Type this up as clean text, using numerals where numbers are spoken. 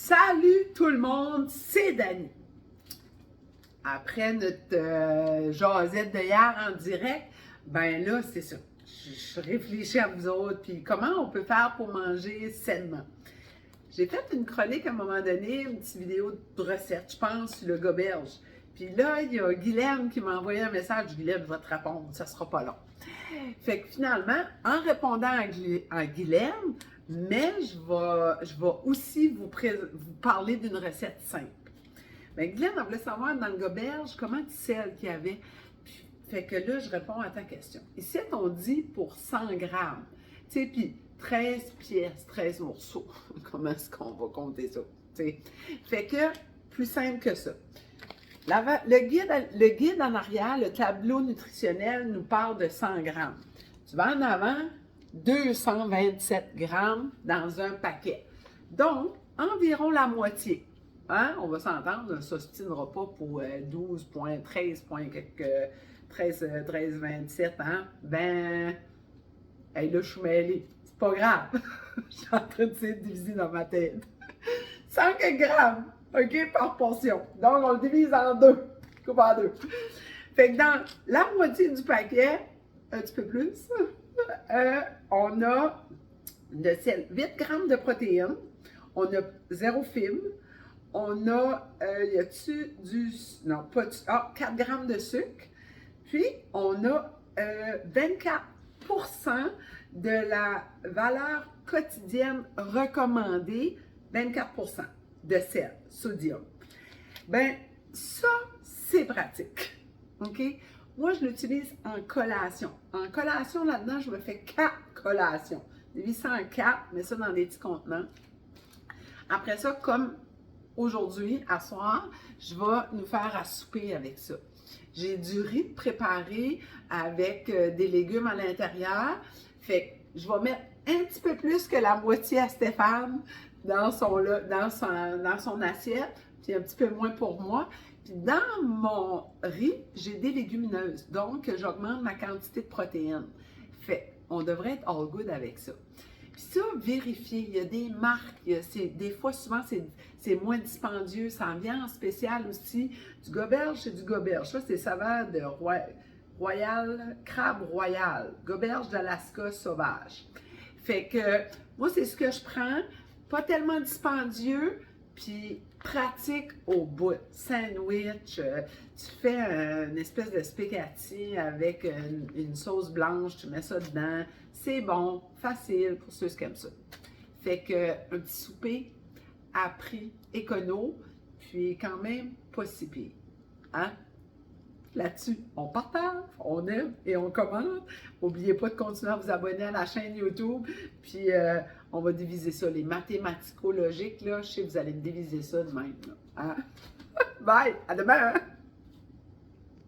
Salut tout le monde, c'est Dani. Après notre jasette de hier en direct, ben là, c'est ça. Je réfléchis à vous autres, puis comment on peut faire pour manger sainement. J'ai fait une chronique à un moment donné, une petite vidéo de recette, je pense, sur le goberge. Puis là, il y a Guylaine qui m'a envoyé un message. Guylaine va te répondre, ça sera pas long. Fait que finalement, en répondant à Guylaine, mais je vais aussi vous parler d'une recette simple. Bien, Guylaine, elle voulait savoir dans le goberge comment tu sais qu'il y avait. Puis, fait que là, je réponds à ta question. Ici, on dit pour 100 grammes. Tu sais, puis 13 pièces, 13 morceaux. Comment est-ce qu'on va compter ça? T'sais. Fait que, plus simple que ça. Le guide en arrière, le tableau nutritionnel, nous parle de 100 grammes. Tu vas en avant, 227 grammes dans un paquet. Donc, environ la moitié. Hein? On va s'entendre, on ne s'ostinera pas pour 12,13, 13,27. Hein? Ben, hey, là, je suis mêlée. C'est pas grave. Je suis en train de diviser dans ma tête. 5 grammes, OK, par portion. Donc, on le divise en deux. Coupe en deux. Fait que dans la moitié du paquet, un petit peu plus, on a de sel, 8 grammes de protéines, on a 0 fibres, on a, y a-tu du, non, pas du, 4 grammes de sucre, puis on a 24% de la valeur quotidienne recommandée, 24% de sel, sodium. Ben, ça, c'est pratique. OK? Moi, je l'utilise en collation. En collation, là-dedans, je me fais 4 collations. Divise ça en 4, mets ça dans des petits contenants. Après ça, comme aujourd'hui, à soir, je vais nous faire à souper avec ça. J'ai du riz préparé avec des légumes à l'intérieur. Fait que je vais mettre un petit peu plus que la moitié à Stéphane dans son assiette, puis un petit peu moins pour moi. Puis dans mon riz, j'ai des légumineuses, donc j'augmente ma quantité de protéines. Fait, on devrait être all good avec ça. Puis ça, vérifier, il y a des marques, des fois, souvent, c'est moins dispendieux, ça en vient en spécial aussi. Du goberge, c'est du goberge. Ça, c'est saveur de royal, crabe royal, goberge d'Alaska sauvage. Fait que, moi, c'est ce que je prends, pas tellement dispendieux, puis pratique au bout. Sandwich, tu fais une espèce de spaghetti avec une sauce blanche, tu mets ça dedans. C'est bon, facile pour ceux qui aiment ça. Fait que un petit souper à prix écono, puis quand même pas si pire. Hein? Là-dessus, on partage, on aime et on commente. N'oubliez pas de continuer à vous abonner à la chaîne YouTube. Puis, on va diviser ça. Les mathématico-logiques, là, je sais que vous allez me diviser ça de même. Là. Hein? Bye! À demain! Hein?